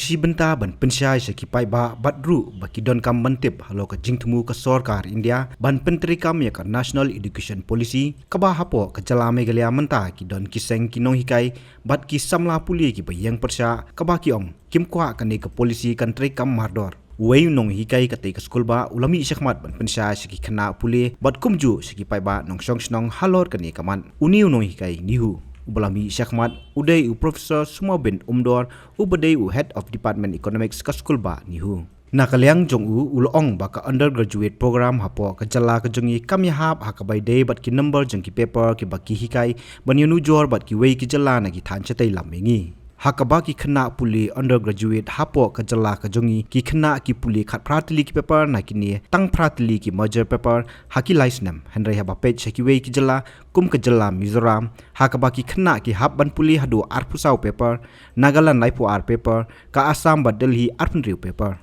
Polisi benta ban pensyai sekipai ba badru baki don kam mentip halo ka jingtemu ka sarkar India ban penteri kam ya ka National Education Policy ka ba hapo ka jalame galia menta ki don kiseng kinong hikai bat ki samla puli ki bayang persya ka ba ki ong kim kwa ka ne ka polisi country kam mardor Wei nong hikai ka te ka skul ba ulami syakmat ban pensyai seki kena puli bat kumju sekipai ba nong song snong halor ka ne kaman uniu nong hikai nihu Ubelami Syakmat, Udai Profesor Suma bin Umdor, Ubadai Head of Department Economics ka School ba nihu. Nakaliang jong ulong baka undergraduate program hapo ka jala ka jongi kamyahap hakabai day bat ki number jong ki paper ki baki hikai banyunu jor bat ki wei ki jala na ki than chatai lamengi. Hakaba ki khana puli undergraduate hapo ka jala ka jongi ki khana ki puli khat pratili ki paper na ki ni tang pratili ki major paper haki license henry haba page ki wei ki jala kum ka jala Mizoram hakaba ki khana ki hab ban puli hadu arpusau paper Nagaland laipu ar paper ka Assam ba Delhi arpunriu paper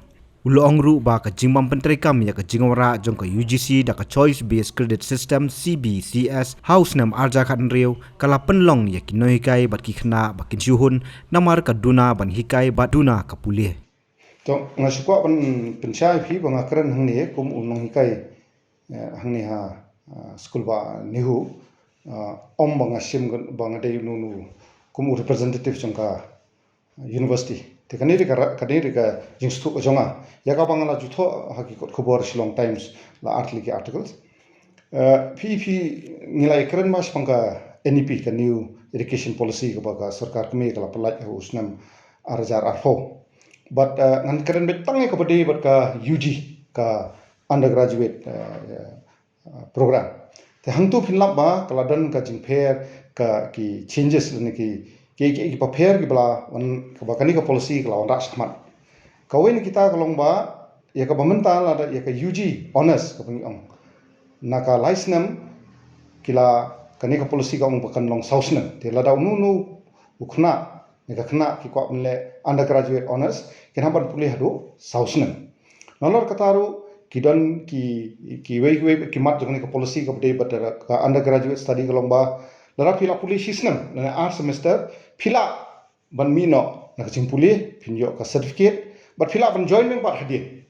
Ulong ru ba ka jingmam penteri kam ya ka jingwara jong ka UGC da ka choice based credit system CBCS house nam arja khan riu kala penlong ya ki noi kai bat ki khna ba kin chuhun namar ka duna ban hikai ba duna ka puli to ngasukwa ban penchai phi ba ngakran hangni kum unong hikai hangni ha school ba nihu om ba ngasim ba ngadai nunu kum representative jongka university te kaniri ka jingstu jonga yaga bangala jutho hakikot khobor Shillong Times la articles phi ngilai kren mas pangka NEP ka new education policy ka baga sarkar kami kala pelaj usnam arjar arfo but ngan kren betang ka bade bat ka UG ka undergraduate program te hangtu phinlap ba kala dan ka jingpher ka ki changes ni ki paper ki bala wan ka bakani ka policy ka lawan ras khmat kawin kita kalong ba ya ka bamenta la ya ka UG honors ka pang ong naka license kila kani ka policy ka ong bakan long sausna te lada unu ukhna ne ka khna ki ko amle undergraduate honors kenhaban puli hadu sausna nalor kataru kidon ki wei ki mat jongni ka policy ka bde batara ka undergraduate study kalong ba lara pila puli sisnam na ar semester pila ban mino na kaching puli pinyo ka certificate but pila ban join meng par hadie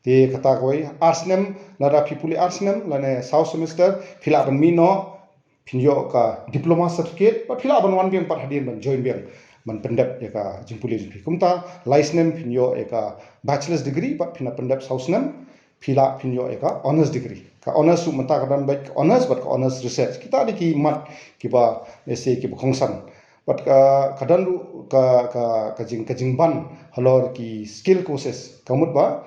te kata koi arsnem lara pipuli arsnem lane south semester pila ban mino pinyo ka diploma certificate but pila ban wan beng par hadie ban join beng ban pendep ya ka jimpuli jimpi kumta license pinyo ya ka bachelor's degree but pina pendep south nem pila pinyo ya ka honors degree ka honors su menta kadan baik honors but ka honors research kita di ki mat ki ba ese ki khongsan but ka kadan ru ka jing ban halor ki skill courses kamut ba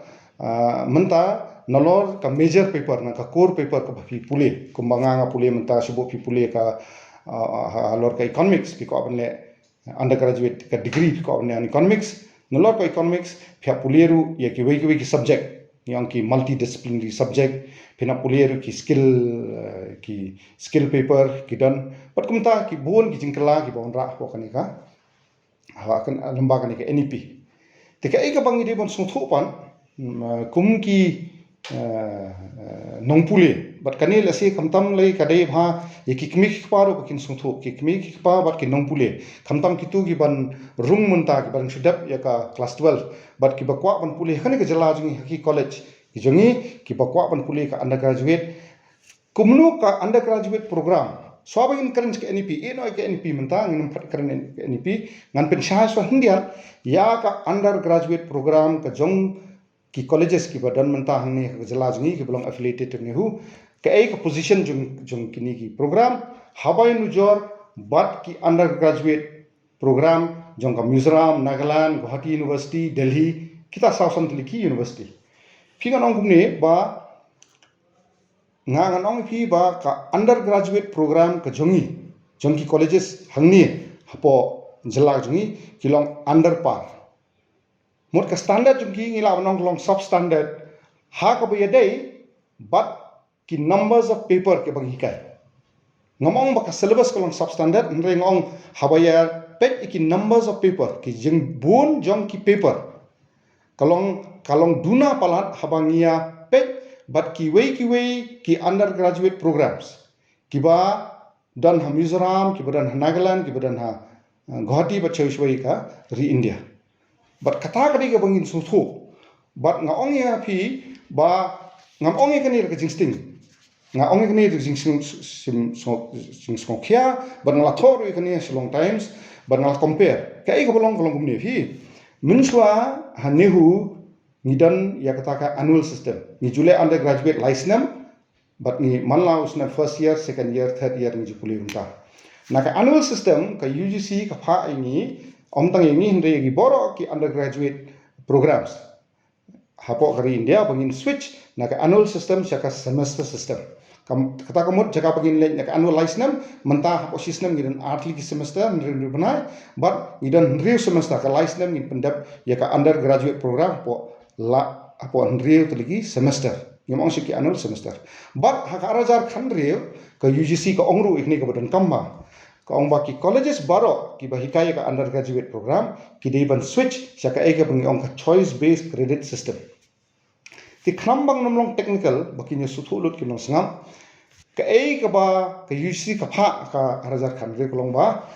menta nalor ka major paper na ka core paper ka phi pule kumbanga nga pule menta subo phi pule ka halor ka economics ki ko abne undergraduate ka degree ki ko abne economics nalor ka economics phya puleru ya ki wei ki subject yang ki multidisciplinary subject pina puleru ki skill paper ki dan pat kumta ki bon ki jingkala ki bon ra ko kanika hawa kan lamba kanika NEP te ka eka bangi de bon sungthu pan kum ki nongpule bat kanil ase kamtam lei kadai bha ekikmik paro kin sungthu kikmik pa bat ki nongpule kamtam kitu gi ban room munta ki ban shudap ya ka class 12 bat ki bakwa ban pule khani ka jala jungi haki college ki jungi ki bakwa ban pule ka undergraduate kumnu ka undergraduate program swabangin karen ke NEP eno ke NEP munta ngin phat karen NEP ngan pen sha so hindia ya ka undergraduate program ka jong ki colleges ki badan menta hangni jala jungi ki belong affiliated ni hu ka ek position jung kini ki program habai nujor bat ki undergraduate program jong ka Mizoram Nagaland Guwahati University Delhi kita sausan tiliki university pingan ong kumne ba ngangan ong pi ba ka undergraduate program ka jongi colleges hangni hapo jala jungi kilong underpar mot ka standard jungki ngila nong long substandard ha ka be day but ki numbers of paper ke bang hikai ngomong ba ka syllabus ka long substandard ngre ngong habaya pet ki numbers of paper ki jeng bun jong ki paper kalong duna palat habangia pet but ki wei ki undergraduate programs ki ba dan ha Mizoram ki ba dan ha Nagaland ki ba dan ha Guwahati ba chawishwai ka ri India but kata kadi ka bangin suthu but nga ong ya phi ba ngam ong ka ni ka jingsting nga ong ka ni ka jingsting sim so kya but nga thor ka ni long times but nga compare ka ka bolong gumni phi minswa hanehu nidan ya kata ka annual system ni jule undergraduate license but ni manla usna first year second year third year ni jupuli unta naka annual system ka UGC ka pha ini omtang ini hinde gi boro ki undergraduate programs hapo kari India bangin switch naka annual system saka semester system kata kamut jaka bangin le naka annual license menta hapo system gidan artli ki semester nri banai but gidan nri semester ka license ngin pendap ya ka undergraduate program po la hapo nri lagi semester ngomong siki annual semester but haka arajar khan reu ka UGC ka ongru ikni ka badan kamba ka ongba ki colleges baro ki bahikaya ka undergraduate program ki dei ban switch saka eka bangi ong ka choice based credit system ti khnambang namlong technical bakinya suthulut ki nong sangam ka eka ba ka UGC ka pha ka arajar khan reu kolong ba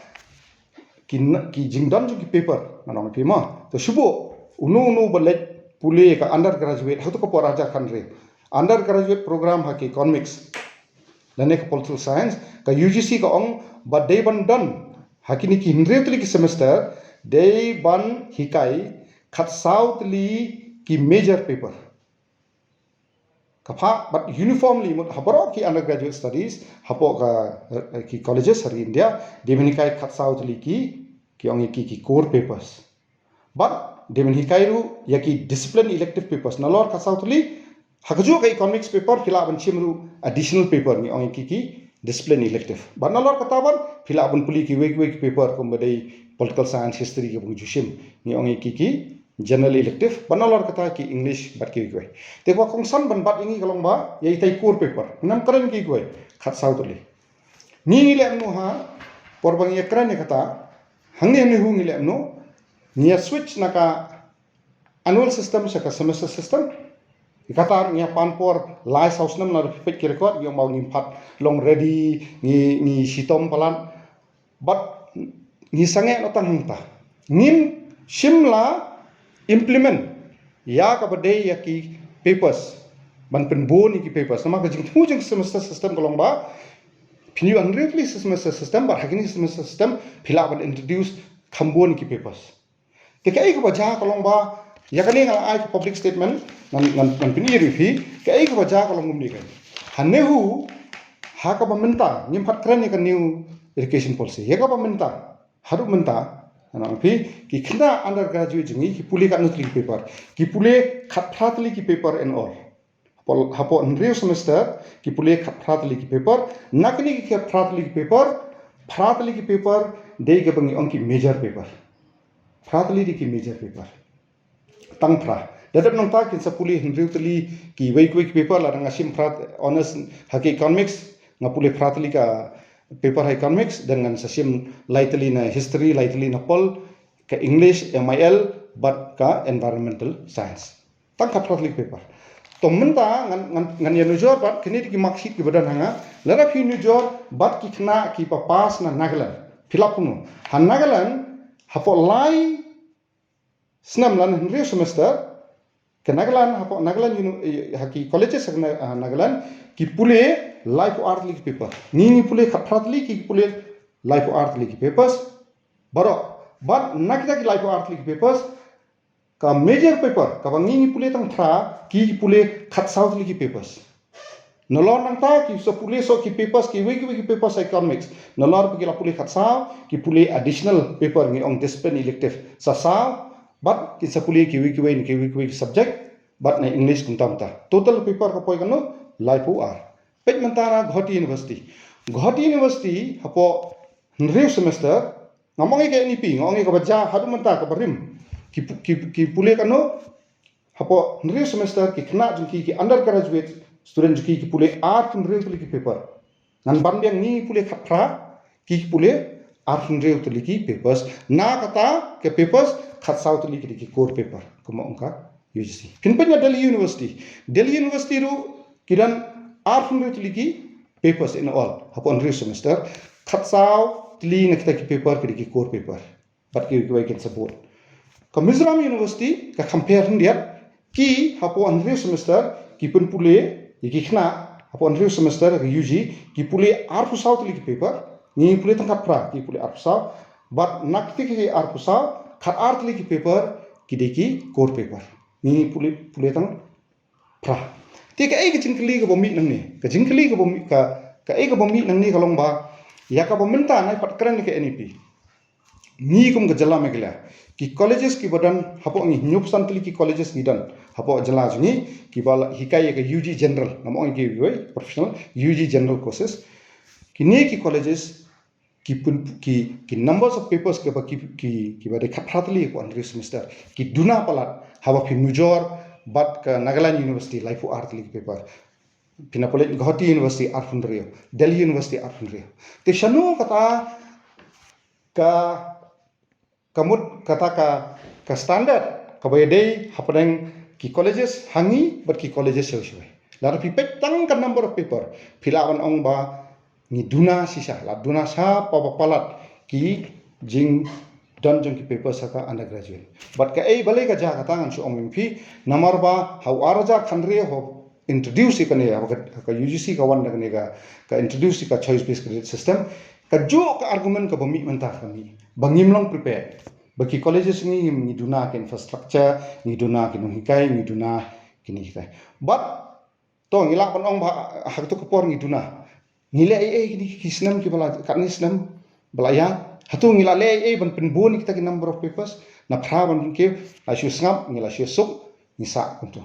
ki jingdan ju ki paper nanong pima to shubo unu balet pule ka undergraduate hatu ka arajar khan reu undergraduate program haki economics dan ka political science ka UGC ka ong but they ban done hakini ki hindrewtli ki semester they ban hikai khat southly ki major paper kapha but uniformly mut habaro ki undergraduate studies hapo ka ki colleges hari India they ban hikai khat southly ki ong ki core papers but they ban hikai ru yaki discipline elective papers nalor khat southly hakaju ka economics paper phila ban chimru additional paper ni ong ki discipline elective but nalor kataban phila ban puli ki week paper ko badai political science history ki bung jushim ni ong ki general elective but nalor kata ki english bat ki goi te ko kong san ban bat ingi kalong ba yei tai core paper nam karen ki goi khat sautuli ni le amno ha porbang ye kran ne kata hangne ne hu ngi le amno ni switch naka annual system saka semester system ikatar nya panpor lai sausnam na fit ki record yang mau ngimpat long ready ni sitom palan but ni sange no tanghta nim shimla implement ya ka bade ya ki papers ban pen bo ni ki papers nama ka jing semester system kolong ba pinu unreally semester system but hakini semester system phila ban introduce khambon ki papers te kai ka baja kolong ba ya kani ngal ai public statement nan pini rifi kai ka baja kolong ngumni kai hanehu ha ka ba menta nim phat kran ni ka new education policy ya ka ba menta haru menta nang pi ki khna undergraduate jingi ki puli ka nutri paper ki puli khat phatli ki paper and all hapo nrio semester ki puli khat phatli ki paper nakni ki khat phatli ki paper dei ka bangi ong ki major paper phatli ki major paper tangphra dadap nong ta kin sapuli hindriutli ki week paper la nga sim prat honors haki economics ngapuli pratli ka paper economics dengan sasim lightly na history lightly na pol ka english MIL but ka environmental science tangka pratli paper to menta ngan ya nujor bat kini ki marksheet ki badan hanga lara fi nujor bat ki khna ki papas na nagalan filap nu han nagalan hapo lai snam lan henry semester ke nagalan hapo nagalan haki colleges nagalan ki pule life art league paper ni pule khatratli ki pule life art league papers baro but nakita ki life art league papers ka major paper ka bangi pule tang thra ki pule khat south league papers nolor nang ta ki so pule so ki papers ki wiki papers economics nolor ki la pule khat south ki pule additional paper ngi ong discipline elective sa south but ki sa puli ki wiki subject but na english kuntamta total paper ka poi kanu life ar pet mantara ghoti university hapo nrew semester ngamongi ke ni pi ngongi ka baja hadu manta ka barim ki pule kanu hapo nrew semester ki khna jki ki undergraduate student jki ki pule art nrew ki paper nan banbyang ni pule khatra ki pule art nrew ki papers na kata ke papers khat south li ki core paper kuma ongka UGC kinpanya Delhi University ru kiran art nrew ki papers in all hapo nrew semester khat south li na kita ki paper ki core paper but ki can support ka Mizoram University ka compare dia ki hapo andrio semester ki pun pule ki khna hapo andrio semester ka UG ki pule arfu south li ki paper ni pule tangkat pra ki pule arfu south but nakti ki arfu south khat art li ki paper ki deki core paper ni pule tang pra ti ka ai ka jingkli ka bomi nang ni ka jingkli ka bomi ka ai ka bomi nang ni ka long ba ya ka bominta nai pat kran ke NEP ni kum ka jala megla ki colleges ki badan hapo ngi nyup santli ki colleges ni dan hapo jala juni ki bala hikai ka UG general namo ngi wei professional UG general courses ki ni ki colleges ki numbers of papers ke ba ki ba de khathatli ko andri semester ki duna palat hawa fi mujor bat ka Nagaland University Laifu Art League paper Pinapole Guwahati University Art Fundrio Delhi University Art Fundrio te shanu kata ka standard ka bayadei hapadeng ki colleges hangi but ki colleges sewa lar pi petang ka number of paper philawan ong ba ni duna sisa la duna sa papalat ki jing dan jong ki paper saka undergraduate but ka ei balai ka ja katangan su ong mimpi namar ba how araja khandre ho introduce ka ne ka UGC ka wan ne ka introduce ka choice based credit system ka jo ka argument ka bami mentah kami bangim long prepare bagi colleges ni duna ke infrastructure ni duna ke hikai ni duna kini hikai but to ngilak pan ong ba hak tu kapor ni duna ngile ai kini kisnam ki bala kan islam balaya hatu ngila le ai ban penbon kita ki number of papers na phra ban ke asu ngap ngila asu suk ni sa kuntu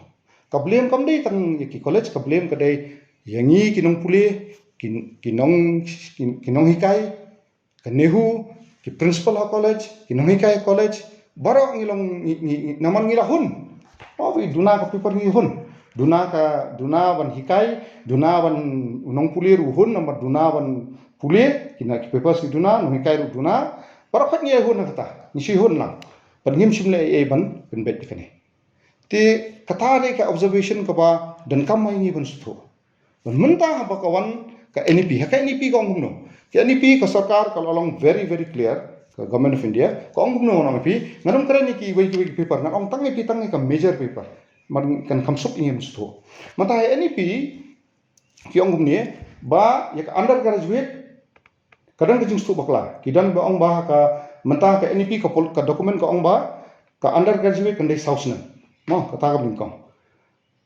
ka blame kam dei tang ki college ka blame ka dei yangi kinong pule kinong hikai ka nehu ki principal ha college kinong hikai college baro ngilong naman ngila hun oh duna ka paper ngi hun duna ban hikai duna ban unong pule ru hun nomor duna ban pule kina ki papers ki duna no hikai ru duna baro khat ngi hun kata ni shi hun lang pan ngim shimle ai ban ben bet kane te kata re ka observation ka ba dan kam mai ni ban sutho ban menta ba ka wan ka NEP ha ka NEP ka ong no ka NEP ka sarkar ka along very clear ka government of India ka ong no na NEP ngarum kare ni ki wei paper na ong tangi ka major paper man kan kamsup ingin sutho mata NEP ki ong ni ba ya ka undergraduate kadang ka jing sutho bakla kidan ba ong ba ka menta ka NEP ka dokumen ka ong ba ka undergraduate kan dei sausna no kata ka bingkong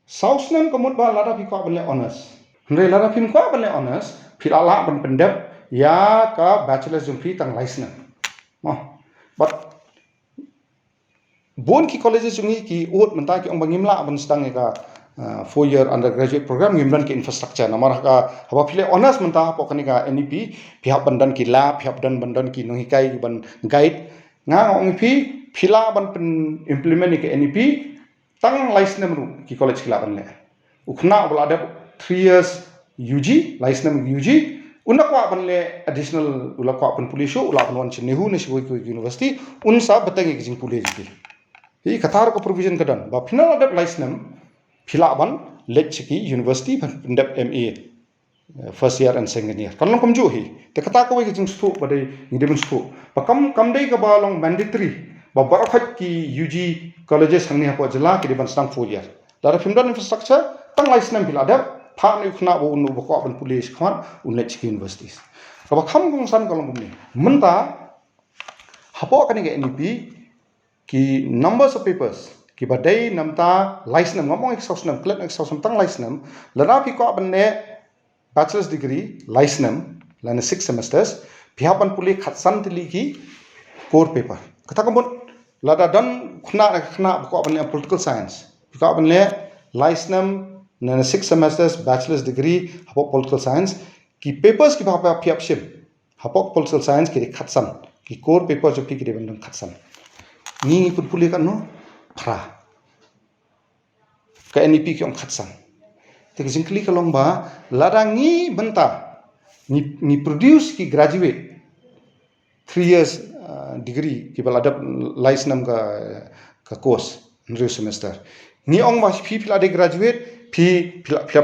sausna ka mut ba lada pi ka bale honors Ndai lara pin kwa bale honors filala ban pendep ya ka bachelor's jumpi tang license but bon ki colleges jungi ki ut menta ki ong bangimla ban stang ka 4-year undergraduate program ngimran ki infrastructure namar ka haba phile honors menta po kani ka NEP phihap bandan ki lab phihap dan bandan ki nong hikai ban guide nga ong phi phila ban implement ki NEP tang license ru ki college ki la ban le ukhna bala de 3 years UG license UG unakwa banle additional ulakwa pan pulisho ulapan wan nehu ne shoi ko university un sa batangi kijing pule ji hi katar ko provision kadan ba final adap license phila ban lechki university pandap MA first year and second year kalong komju hi te kata ko kijing stu badai ngidem stu ba kam dei ka ba long mandatory ba barakhat ki UG colleges hangni ha ko jala ki ban stang 4 year lara fimdan infrastructure tang license phila adap phang ni khna bo unu bako ban police khwan unlet chi universities ka ba kham gong san kalong ni menta hapo kani ga NEP ki numbers of papers ki ba dei namta license ngomong exhaustion clet exhaustion tang license lana pi ko ban ne bachelor's degree license lana 6 semesters phiapan puli khatsan tili ki core paper kata komon lada dan khna bako ban political science ko ban le license na 6 semesters bachelor's degree hapo political science ki papers ki bapa phiap shim hapo political science ki khatsan ki core papers of ki bandang khatsan ni put puli kan no phra ka NEP ki om khatsan te jingkli kalong ba ladangi banta ni produce ki graduate 3 years degree ki baladap license ka course 3 semester ni ong ba phi ade graduate phi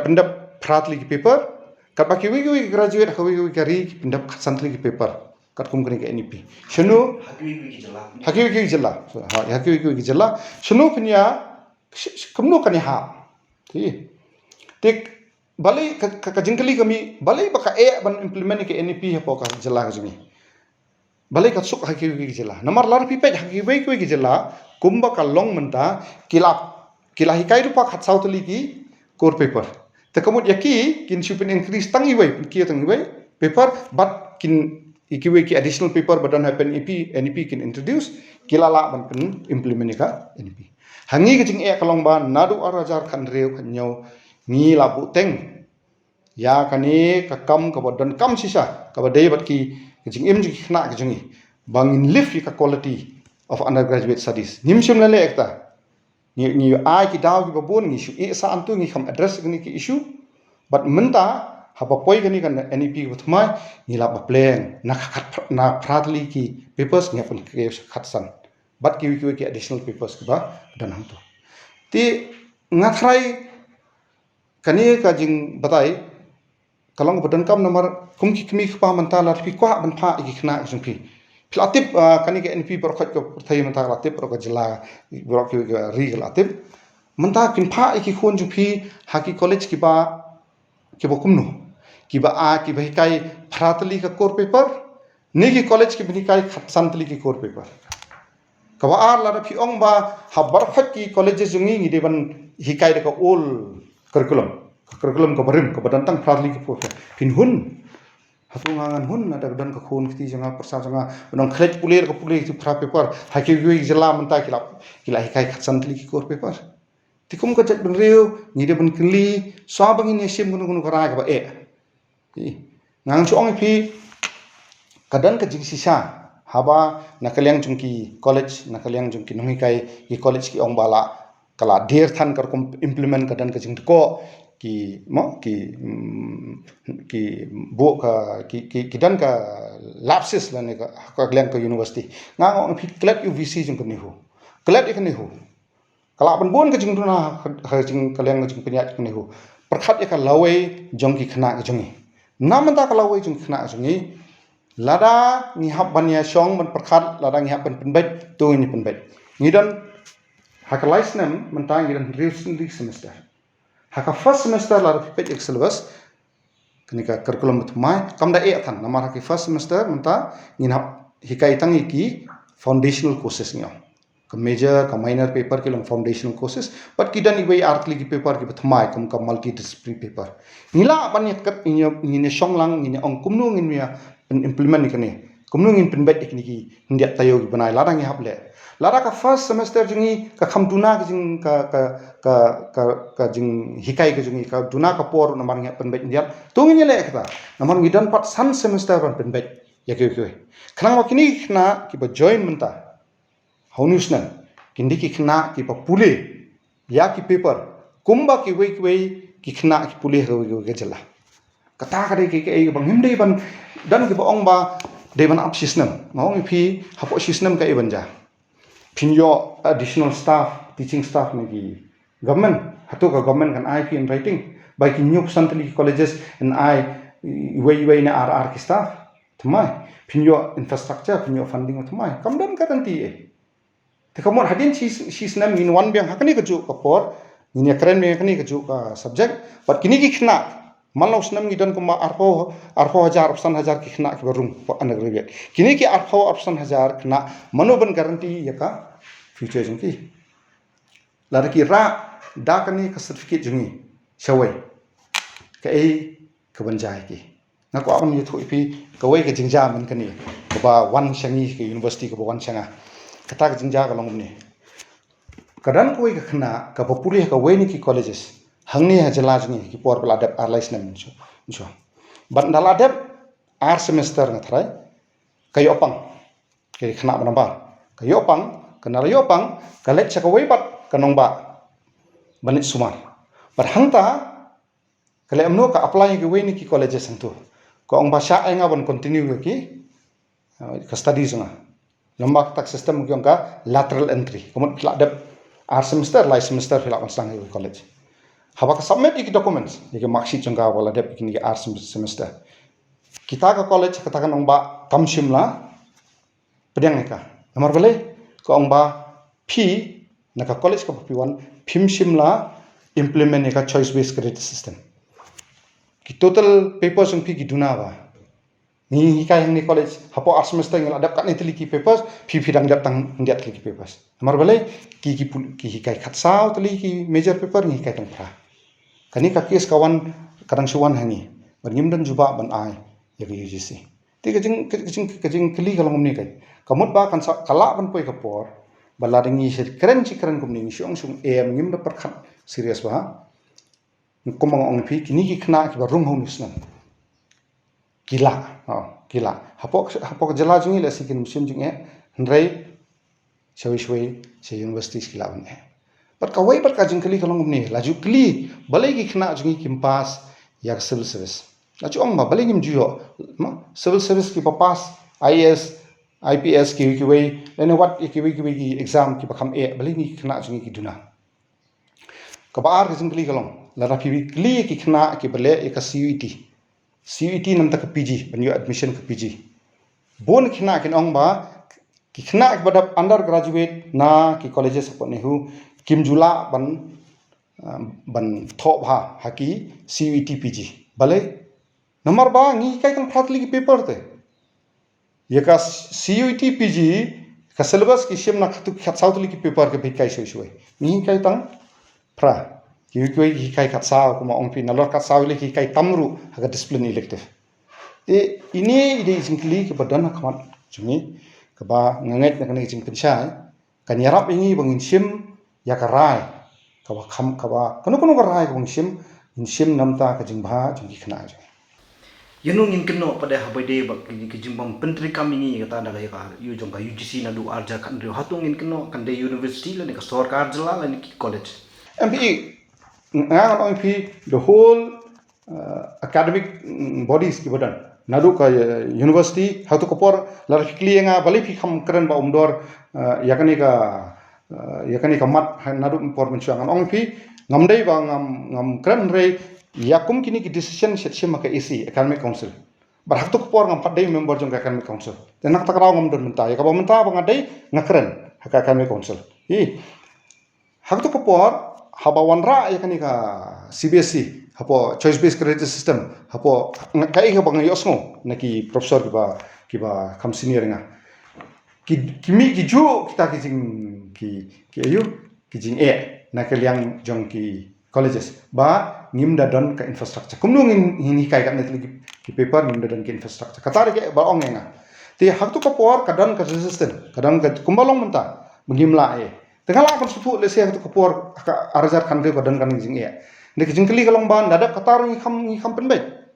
pendap pratli ki paper kat baki wi graduate hawi kari pendap santli ki paper kat kum kani ke NEP shunu hakiki jilla hakiki jilla shunu punya kemnu kani ha tik balai ka jingkali kami balai baka ban implement ke NEP hapo ka jilla ka jingi balai ka suk hakiki jilla namar lar pipet hakiki jilla kumba ka long menta kila hikai rupa khat sautali ki core paper te kamut yaki kin supin increase tangi wai ki tangi wai paper but kin ikiwe ki additional paper badan happen NEP kin introduce kila la ban kin implement ka NEP hangi ke jing kalong ba nadu arajar kan reu kan nyau ni la bu teng ya kani ka kam ka badan kam sisa ka badai bat ki jing im jing khna ke jingi bangin lift ka quality of undergraduate studies nimshum le ekta ni ai ki daw ki babon ni issue sa antu ni kham address ni ki issue but menta haba poi gani kan NEP butmai ni la ba plan na pratli ki papers ni pun ke khatsan but ki additional papers ba dan hang to ti ngathrai kani ka jing batai kalong badan kam nomor kum ki kmi pa manta la pi kwa ban pha ki khna jung pi Pilatip kani ke NEP berkat ke pertai mentah latip berkat jela berkat ke ri latip mentah kin pha iki khon ju phi haki college ki ba kumnu ki ba ki ba kai pratali ka core paper ni ki college ki bani kai santli ki core paper ka ba ar la phi ong ba habar khat ki college jungi ngi de ban hikai de ka all curriculum ka barim ka badan tang pratali ki paper pin hun hatungangan hun ada dan ka khon kiti janga persa janga benong khlej pulir ka pulir ti pra paper haki gui jela menta kila hikai khatsan tli ki core paper tikum ka chat ben reu ni de ben kli so bangin yesim gun kara ka ba ngang chuang phi kadan ka jing sisa haba nakaliang jungki college nakaliang jungki nongi kai ki college ki ong bala kala der than kar implement kadan ka jing ko ki bo ka ki dan ka lapses la ne ka glen ka university nga ngong phi klet UVC jing ni ho klet ik ni ho kala ban bon ka jing na ha jing kaleng jing penya ni ho prakhat ka lawai jong ki khna ka jongi namanta ka lawai jong khna jongi lada ni hab ban ya shong ban prakhat lada ni hab ban penbet tu ni penbet ni dan hakalais nam mentang ni dan recently semester haka first semester la pipet ek syllabus kenika curriculum thmai kamda than namar haki first semester menta ngina hikai tangi ki foundational courses ngi ka major ka minor paper ki long foundational courses but kidan ibai artli ki paper ki thmai kam ka multidisciplinary paper ngila ban yak ngine shonglang ngine ong kumnu ngin ya implement ni kumnu ngin penbet ek ni ki ndia tayo ki banai ladang haple lara ka first semester jingi ka khamduna ki jing ka jing hikai ka jingi ka duna ka por namar ngi penbet ndia tungin le ekta namar ngi dan pat san semester ban penbet yakyo khnang ma kini khna ki ba join menta haunusnan kindi ki khna ki pa pule ya ki paper kumba ki wei ki khna ki pule ho ge jala kata kare ki ai bang himdei ban dan ki ba ong ba de ban up system ngong phi hapo system ka i banja pinyo additional staff teaching staff nagi government hatu ka government kan IP in writing by kinyo santli colleges and I way na RR ki staff thmai pinyo infrastructure pinyo funding thmai kamdan karanti te kamon hadin she's nam in one bang hakani ka ju ka por ni kren me hakani ka ju ka subject but kini ki khna malos nam gidan ko ma arpo hazar option hazar ki khna ki barum undergraduate kini ki arpo option hazar khna manoban guarantee yaka future jengki laraki ra da kani ka certificate jungi shawai ka ai ka banjai ki na ko am ni thoi pi ka wai ka jingja man kani ka ba wan shangi ki university ka ba wan shanga ka ta ka jingja ka long ni kadan ko ka khna ka ba puri ka wai ni ki colleges hangni hajala jni ki por bala dep arlais nam so but dala dep ar semester ngathrai kayo pang ke khna banamba kayo pang kanal yo pang kalet chakawai bat kanong ba banit sumar but hangta kale amno ka apply ki we ni ki colleges santu ko ong ba sha enga ban continue ki ka studies nga lambak tak system ki ka lateral entry komot pla dep ar semester lai semester pla sang college haba ka submit iki documents iki mark sheet jangka wala dep iki ar semester kita ke college katakan ong ba kam shimla pedang eka namar bale ko ong ba phi naka college ka P1 phim shimla implement eka choice based credit system ki total papers ong phi ki duna ba ni hikai yang ni college hapo art semester ngel adap kat ni teliki papers phi dang dap tang ndiat teliki papers namar bale ki hikai khatsau teliki major paper ni hikai tang pra kani ka kes kawan kadang suwan hangi bernyim dan juba ban ai ya ke UGC ti kajing keli kalau ngomni kai kamut ba kan kala ban poi kapor bala ringi sir keren kumni syong em ngim da perkhat serius ba kumang ong phi kini ki khna ki ba rum hom isnan gila hapok jela jungi la sikin musim jungi ndrai shwi se university skila ban but kawai but kajing keli kalau ngomni laju keli balai ki khna jungi kimpas yak civil service laju ong ba balai ngim juyo civil service ki papas IAS IPS ki wei lene wat ki wei exam ki bakam balai ni khna jungi ki duna kabar kajing keli kalong la rapi keli ki khna ki bale ka CUET nam tak PG banyu admission ke PG bon khna kin ong ba ki khna ki badap undergraduate na ki colleges apot nehu kim jula ban thop haki CUET PG bale nomor ba ngi kai tang phatli ki paper te ye ka CUET PG ka syllabus ki shim na khatu khat sautli ki paper ke bikai shoi ngi kai tang pra ki kai khat sa kuma ong pi nalor khat sa le ki kai tamru haga discipline elective ini ide jingkli ke badan khamat jungi ke ba nganget na kani jing pensai kan yarap ini bangin sim ya karai ka ba kham ka ba kanu karai bang sim namta ka jing bha jungi khna ja Yenung in keno pada habade bak ki jimbang pentri kami ni kata ada ka yu jong ka UGC na du arja kan rio hatung in keno kan de university la ni ka sarkar jala la ni college MPE ngang the whole academic bodies ki badan nadu ka university hatu kopor lar kli nga bali phi kham kran ba umdor yakani ka mat nadu por menchuangan ong phi ngamdei ba ngam kran re yakum kini ki decision shetshim ka AC academic council bar hatu kopor ngam padai member jong academic council tenak takraw ngam don menta ya ka ba menta ba ngadai ngakran academic council hatu kopor haba wanra yakani ka CBSE hapo choice based credit system hapo kai ka bang yosno naki professor ki ba kam senior nga kimi ki ju kita ki ayu ki jing na ka liang jong ki colleges ba ngimda don ka infrastructure kumnung ini kai ka net ki paper ngimda don ki infrastructure katar ke ba ong nga ti haktu ka por kadang ka resistant kadang ka kumbalong menta mengimla tengala kan supu lesi haktu ka por ka arjar kan ke badan kan jing nek jing kli kalong ban dada katar ni kham penbai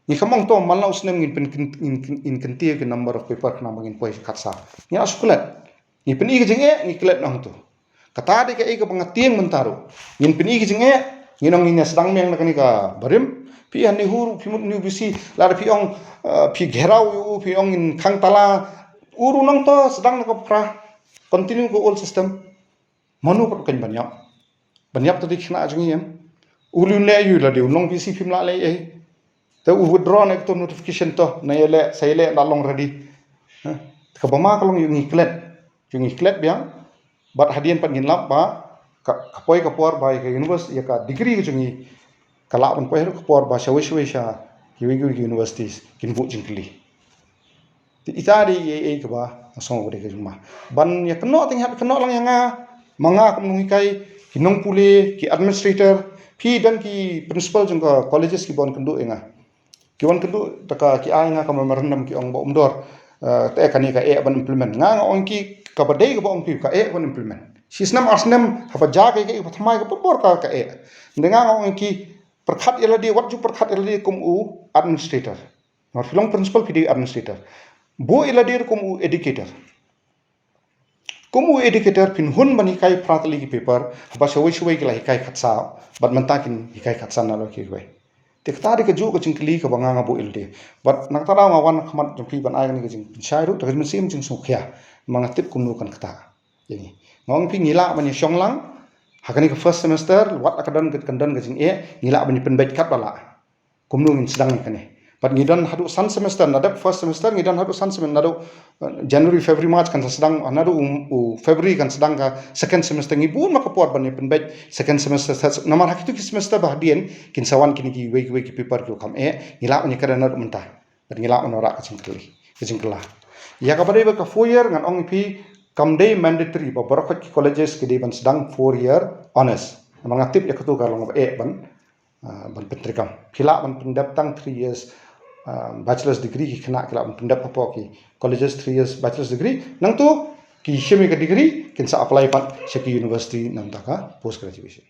ni khamong to malna usnem in kentie ke number of paper na mangin poi khatsa ni askulat ni pen i jing ni klet nang tu kata de ke ka pangatieng mentaru ni pen i jing ni nong ni sedang meng na kani ka barim pi an ni huru pi mut ni bisi lar pi ong pi gherau yu pi ong in khang tala uru nang to sedang na ka pra continue ko old system manu ko kan banyap to dik na jing yem ulu ne yu la de long bisi phim la le te u withdraw na to notification to na yele saile na long ready ka bama ka long yu ngi klet biang bat hadian pan ngin lap ba ka poi ka por ba ka university ya ka degree ka jungi kala pan poi ka por ba shawi sha ki universities kin bu jingkli ti itari e ka ba song bude ka juma ban ya kno ting hab kno lang yanga manga kum ngi kai kinong puli ki administrator phi dan ki principal jung ka colleges ki bon kendu enga ki bon kendu taka ki ai nga ka memorandum ki ong ba umdor te kani ka ban implement nga ong ki ka badai ka ba ong pi ka ban implement sisnam arsnam haba ja ka thmai ka por ka ndenga ong ki perkhat eladi wat ju perkhat eladi kum u administrator nor filong principal pidi administrator bo eladi kum u educator kumu educator pin hun bani kai pratli ki paper ba shawai ki lai kai khatsa bat manta kin hikai khatsa na lo ki hoi tekta de ka ju ka chingkli ka banga nga bu ilde bat nak tara nga wan khamat jompi ban ai ni ka jing shairu ta min sim jing sukhya manga tip kumnu kan khata yani ngong pi ngila bani shonglang hakani ka first semester wat akadan ka kandan ka jing ngila bani penbait kat bala kumnu ngin sedang ni kane But ngidan hadu san semester nadap first semester ngidan hadu san semester nadu January February March kan sedang nadu February kan sedang ka second semester ngibun maka puat ban penbet second semester namar hak itu ki semester bahdian kin sawan kini ki we ki paper ko kam ngila nya kada nadu mentah dan ngila onora kecingkela ya ka badai ka 4 year ngan ong pi kam day mandatory ba barakot ki colleges ki ban sedang 4 year honors mangaktif ya ketu kalau ban ban pentrikam pila ban pendaptang 3 years bachelor's degree ki kena kila pendap apa ki colleges 3 years bachelor's degree nang tu ki shemi ka degree kin sa apply pan seki university nam ta ka post graduation